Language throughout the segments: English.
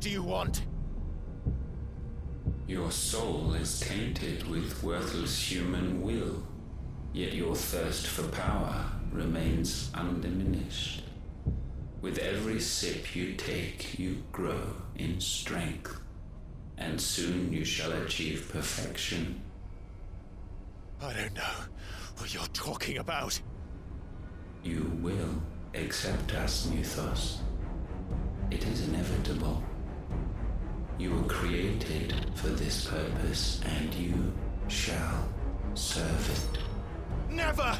What do you want? Your soul is tainted with worthless human will, yet your thirst for power remains undiminished. With every sip you take, you grow in strength, and soon you shall achieve perfection. I don't know what you're talking about. You will accept us, Mythos. It is inevitable. You were created for this purpose, and you shall serve it. Never!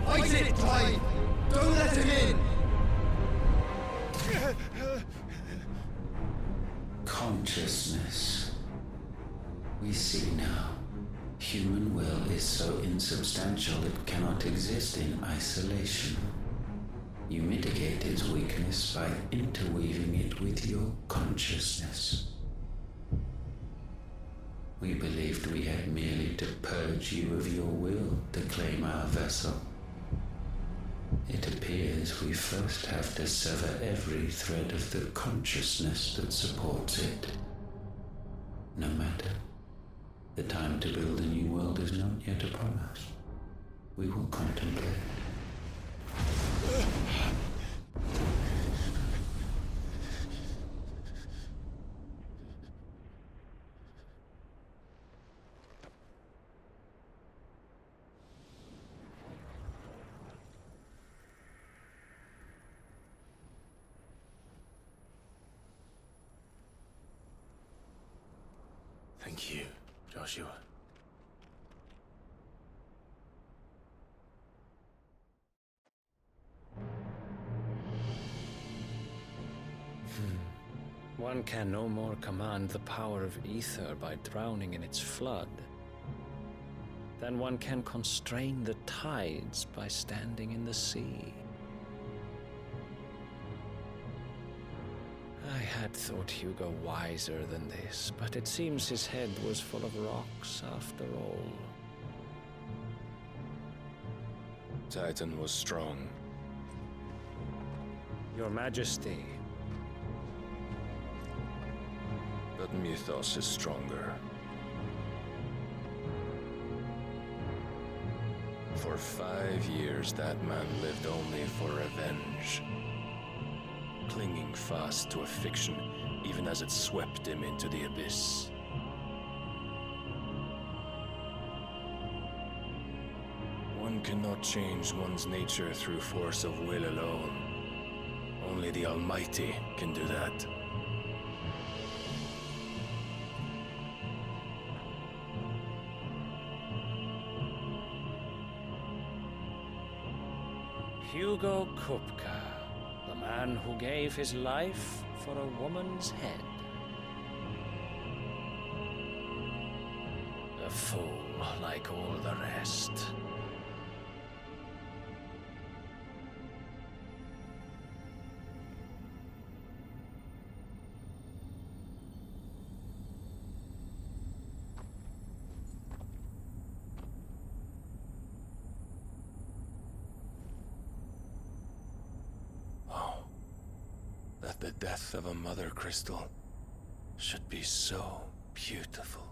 Fight it, Clive! Don't let him in! Consciousness. We see now. Human will is so insubstantial it cannot exist in isolation. You mitigate its weakness by interweaving it with your consciousness. We believed we had merely to purge you of your will to claim our vessel. It appears we first have to sever every thread of the consciousness that supports it. No matter. The time to build a new world is not yet upon us. We will contemplate. Thank you, Joshua. One can no more command the power of Aether by drowning in its flood than one can constrain the tides by standing in the sea. I had thought Hugo wiser than this, but it seems his head was full of rocks after all. Titan was strong. Your Majesty. But Mythos is stronger. For 5 years, that man lived only for revenge. Clinging fast to a fiction, even as it swept him into the abyss. One cannot change one's nature through force of will alone. Only the Almighty can do that. Hugo Kupka, the man who gave his life for a woman's head. A fool like all the rest. That the death of a mother crystal should be so beautiful.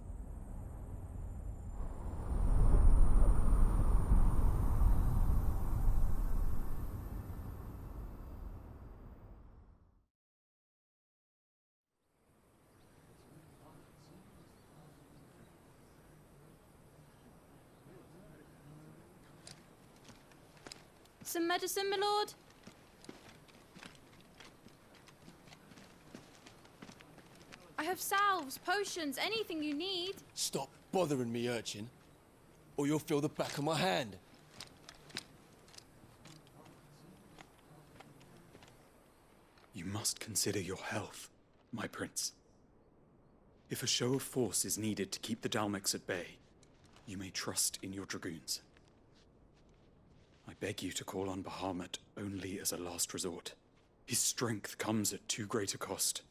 Some medicine, my lord? I have salves, potions, anything you need. Stop bothering me, urchin, or you'll feel the back of my hand. You must consider your health, my prince. If a show of force is needed to keep the Dalmex at bay, you may trust in your dragoons. I beg you to call on Bahamut only as a last resort. His strength comes at too great a cost.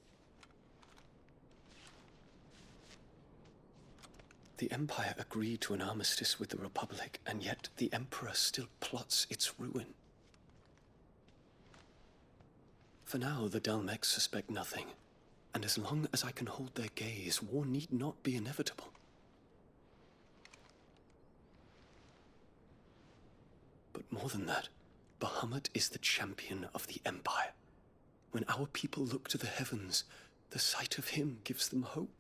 The Empire agreed to an armistice with the Republic, and yet the Emperor still plots its ruin. For now, the Dalmecs suspect nothing, and as long as I can hold their gaze, war need not be inevitable. But more than that, Bahamut is the champion of the Empire. When our people look to the heavens, the sight of him gives them hope.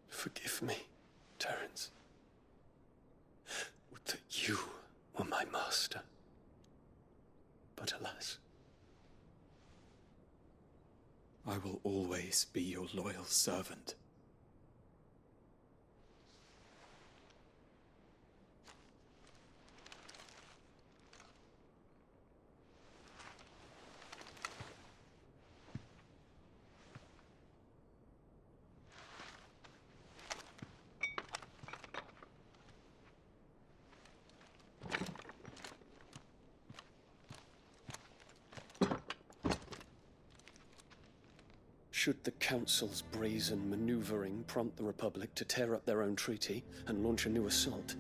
Forgive me, Terence. Would that you were my master. But alas. I will always be your loyal servant. Should the Council's brazen maneuvering prompt the Republic to tear up their own treaty and launch a new assault,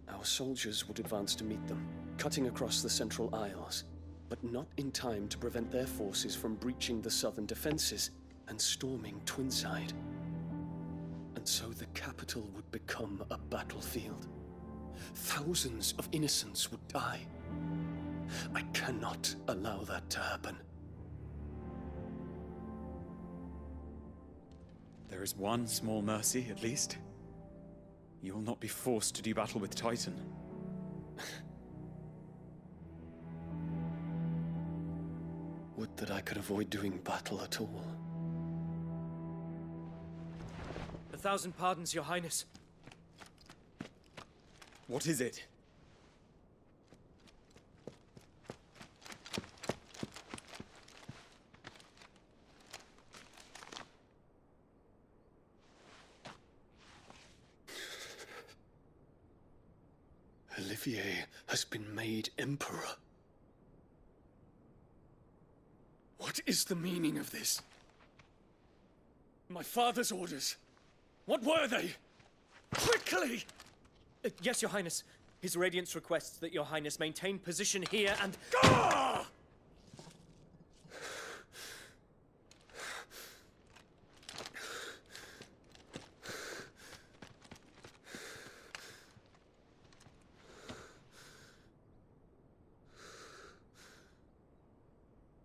our soldiers would advance to meet them, cutting across the Central Isles, but not in time to prevent their forces from breaching the southern defenses and storming Twinside. And so the capital would become a battlefield. Thousands of innocents would die. I cannot allow that to happen. There is one small mercy, at least. You will not be forced to do battle with Titan. Would that I could avoid doing battle at all. 1,000 pardons, Your Highness. What is it? Olivier has been made Emperor. What is the meaning of this? My father's orders. What were they? Quickly! Yes, Your Highness. His Radiance requests that Your Highness maintain position here and... Gah!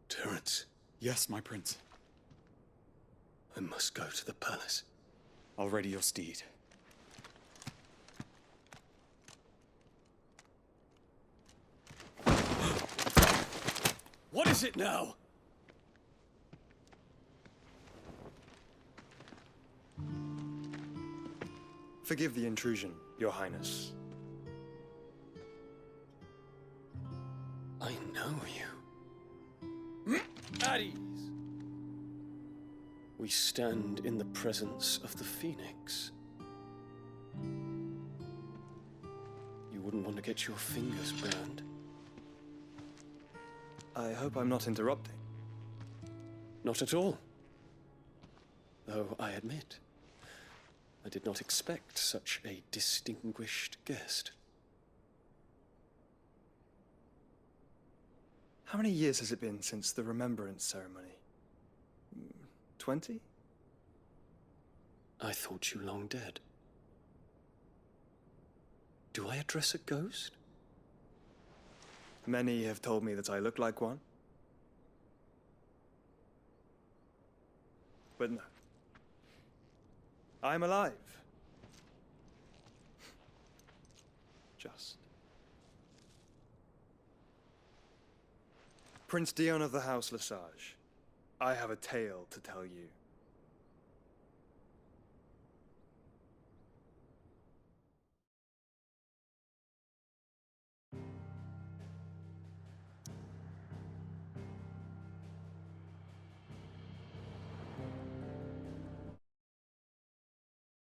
Terence. Yes, my prince. I must go to the palace. I'll ready your steed. What is it now? Forgive the intrusion, Your Highness. I know you. At ease. We stand in the presence of the Phoenix. You wouldn't want to get your fingers burned. I hope I'm not interrupting. Not at all. Though I admit, I did not expect such a distinguished guest. How many years has it been since the Remembrance ceremony? 20? I thought you long dead. Do I address a ghost? Many have told me that I look like one. But no. I'm alive. Just. Prince Dion of the House Lesage, I have a tale to tell you.